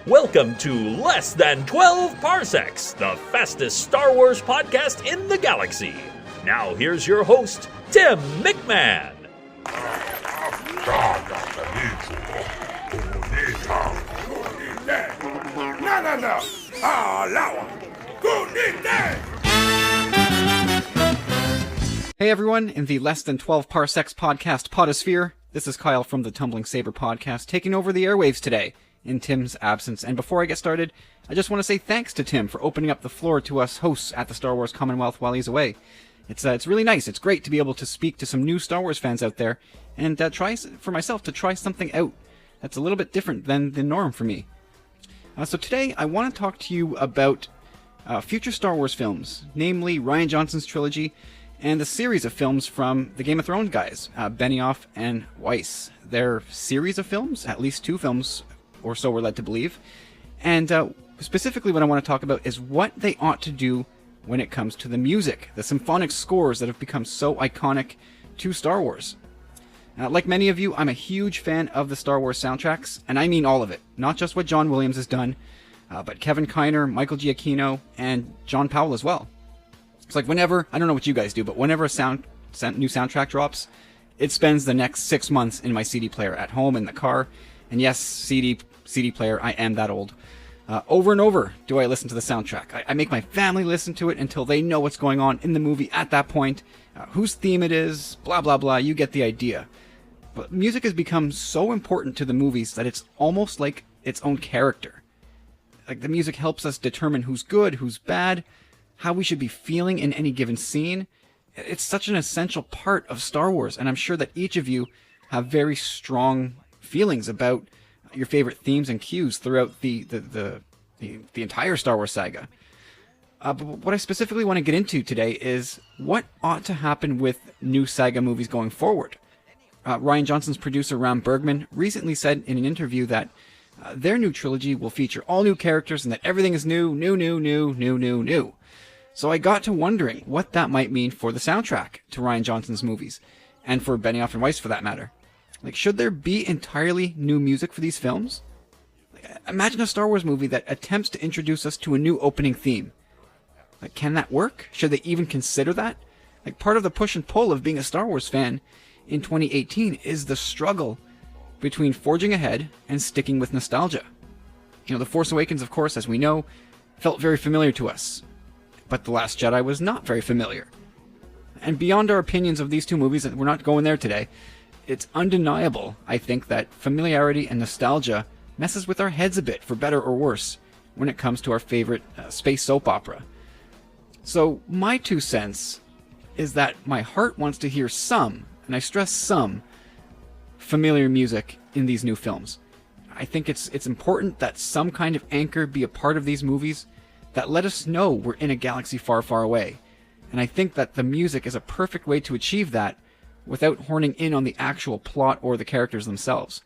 Welcome to Less Than 12 Parsecs, the fastest Star Wars podcast in the galaxy. Now here's your host, Tim McMahon. Hey everyone, in the Less Than 12 Parsecs Podcast Podosphere, this is Kyle from the Tumbling Saber Podcast, taking over the airwaves today in Tim's absence. And before I get started, I just want to say thanks to Tim for opening up the floor to us hosts at the Star Wars Commonwealth while he's away. It's really nice. It's great to be able to speak to some new Star Wars fans out there and try for myself to try something out that's a little bit different than the norm for me. So today I want to talk to you about future Star Wars films, namely Rian Johnson's trilogy and the series of films from the Game of Thrones guys, Benioff and Weiss. Their series of films, at least 2 films or so we're led to believe. And specifically what I want to talk about is what they ought to do when it comes to the music, the symphonic scores that have become so iconic to Star Wars. Like many of you, I'm a huge fan of the Star Wars soundtracks, and I mean all of it, not just what John Williams has done, but Kevin Kiner, Michael Giacchino, and John Powell as well. It's like whenever, I don't know what you guys do, but whenever a new soundtrack drops, it spends the next 6 months in my CD player at home, in the car, and yes, CD player, I am that old. Over and over do I listen to the soundtrack. I make my family listen to it until they know what's going on in the movie at that point, whose theme it is, blah blah blah, you get the idea. But music has become so important to the movies that it's almost like its own character. Like the music helps us determine who's good, who's bad, how we should be feeling in any given scene. It's such an essential part of Star Wars, and I'm sure that each of you have very strong feelings about your favorite themes and cues throughout the entire Star Wars saga. But what I specifically want to get into today is what ought to happen with new saga movies going forward. Rian Johnson's producer Ram Bergman recently said in an interview that their new trilogy will feature all new characters and that everything is new. So I got to wondering what that might mean for the soundtrack to Rian Johnson's movies, and for Benioff and Weiss for that matter. Like, should there be entirely new music for these films? Imagine a Star Wars movie that attempts to introduce us to a new opening theme. Like, can that work? Should they even consider that? Like, part of the push and pull of being a Star Wars fan in 2018 is the struggle between forging ahead and sticking with nostalgia. You know, The Force Awakens, of course, as we know, felt very familiar to us. But The Last Jedi was not very familiar. And beyond our opinions of these 2 movies, we're not going there today, it's undeniable, I think, that familiarity and nostalgia messes with our heads a bit, for better or worse, when it comes to our favorite space soap opera. So my 2 cents is that my heart wants to hear some, and I stress some, familiar music in these new films. I think it's important that some kind of anchor be a part of these movies that let us know we're in a galaxy far, far away. And I think that the music is a perfect way to achieve that without horning in on the actual plot or the characters themselves.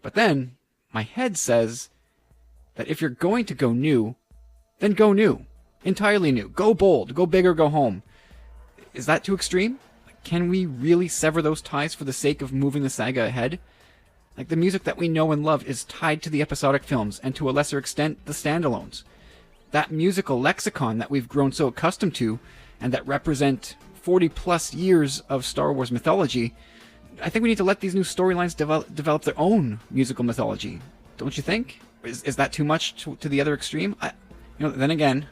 But then, my head says that if you're going to go new, then go new. Entirely new. Go bold. Go big or go home. Is that too extreme? Can we really sever those ties for the sake of moving the saga ahead? Like, the music that we know and love is tied to the episodic films, and to a lesser extent, the standalones. That musical lexicon that we've grown so accustomed to, and that represent 40 plus years of Star Wars mythology, I think we need to let these new storylines develop their own musical mythology. Don't you think? Is that too much to the other extreme? Then again,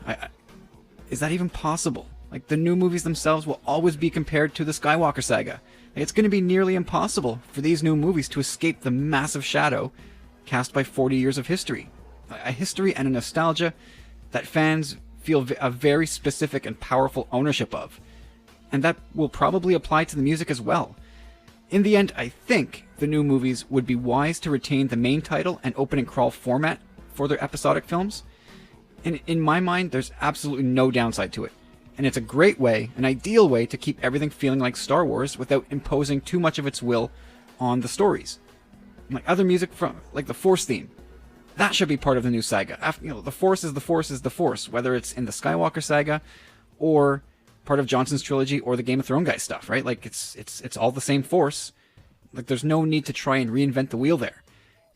is that even possible? Like, the new movies themselves will always be compared to the Skywalker saga. It's going to be nearly impossible for these new movies to escape the massive shadow cast by 40 years of history. A history and a nostalgia that fans feel a very specific and powerful ownership of. And that will probably apply to the music as well. In the end, I think the new movies would be wise to retain the main title and opening crawl format for their episodic films. And in my mind, there's absolutely no downside to it. And it's a great way, an ideal way, to keep everything feeling like Star Wars without imposing too much of its will on the stories. Like other music from, like the Force theme, that should be part of the new saga. The Force is the Force is the Force, whether it's in the Skywalker saga or part of Johnson's trilogy or the Game of Thrones guy stuff, right? Like it's all the same Force. Like there's no need to try and reinvent the wheel there.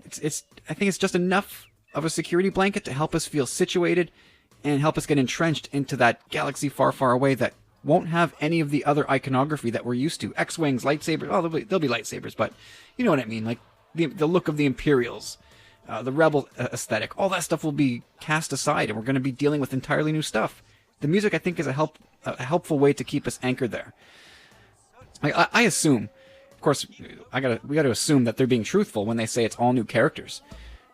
I think it's just enough of a security blanket to help us feel situated and help us get entrenched into that galaxy far, far away that won't have any of the other iconography that we're used to. X-Wings, lightsabers, oh, there'll be lightsabers, but you know what I mean, like the look of the Imperials, the Rebel aesthetic, all that stuff will be cast aside, and we're going to be dealing with entirely new stuff. The music, I think, is a helpful way to keep us anchored there. I assume, of course, we got to assume that they're being truthful when they say it's all new characters.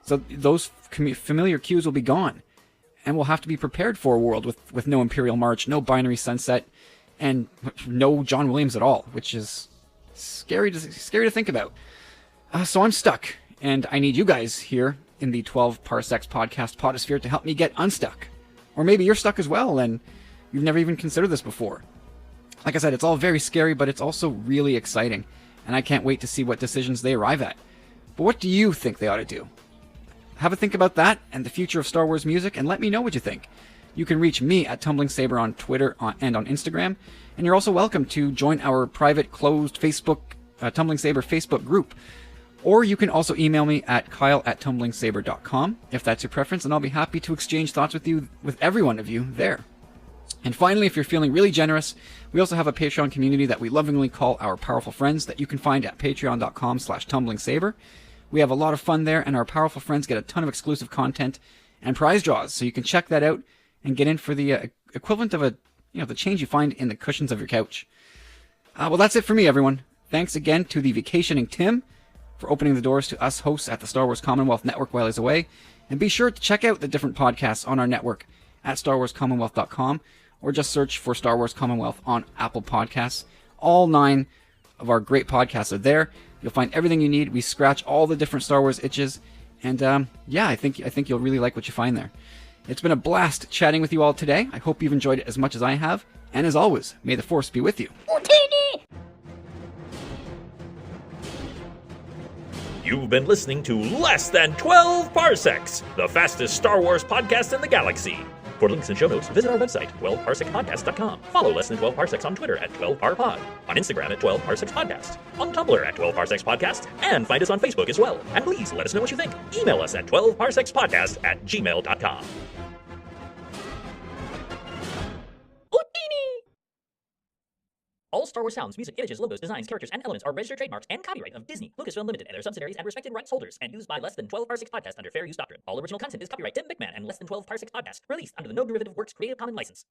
So those familiar cues will be gone, and we'll have to be prepared for a world with no Imperial March, no Binary Sunset, and no John Williams at all, which is scary to think about. So I'm stuck, and I need you guys here in the 12 Parsecs Podcast podosphere to help me get unstuck. Or maybe you're stuck as well, and you've never even considered this before. Like I said, it's all very scary, but it's also really exciting, and I can't wait to see what decisions they arrive at. But what do you think they ought to do? Have a think about that and the future of Star Wars music, and let me know what you think. You can reach me at Tumbling Saber on Twitter and on Instagram, and you're also welcome to join our private, closed Facebook, Tumbling Saber Facebook group. Or you can also email me at kyle@tumblingsaber.com if that's your preference, and I'll be happy to exchange thoughts with every one of you there. And finally, if you're feeling really generous, we also have a Patreon community that we lovingly call our powerful friends that you can find at patreon.com/tumblingsaber. We have a lot of fun there, and our powerful friends get a ton of exclusive content and prize draws, so you can check that out and get in for the equivalent of the change you find in the cushions of your couch. Well, that's it for me, everyone. Thanks again to the vacationing Tim for opening the doors to us hosts at the Star Wars Commonwealth Network while he's away. And be sure to check out the different podcasts on our network at StarWarsCommonwealth.com, or just search for Star Wars Commonwealth on Apple Podcasts. All 9 of our great podcasts are there. You'll find everything you need. We scratch all the different Star Wars itches. And I think you'll really like what you find there. It's been a blast chatting with you all today. I hope you've enjoyed it as much as I have. And as always, may the Force be with you. You've been listening to Less Than 12 Parsecs, the fastest Star Wars podcast in the galaxy. For links and show notes, visit our website, TwelveParsecsPodcast.com. Follow Less Than 12 Parsecs on Twitter at 12parpod, on Instagram at 12parsecsPodcast, on Tumblr at 12parsecsPodcast, and find us on Facebook as well. And please let us know what you think. Email us at 12parsecsPodcast@gmail.com. All Star Wars sounds, music, images, logos, designs, characters, and elements are registered trademarks and copyright of Disney, Lucasfilm Limited, and their subsidiaries and respected rights holders, and used by Less Than 12 Parsecs Podcast under fair use doctrine. All original content is copyright Tim McMahon and Less Than 12 Parsecs Podcast, released under the No Derivative Works Creative Commons license.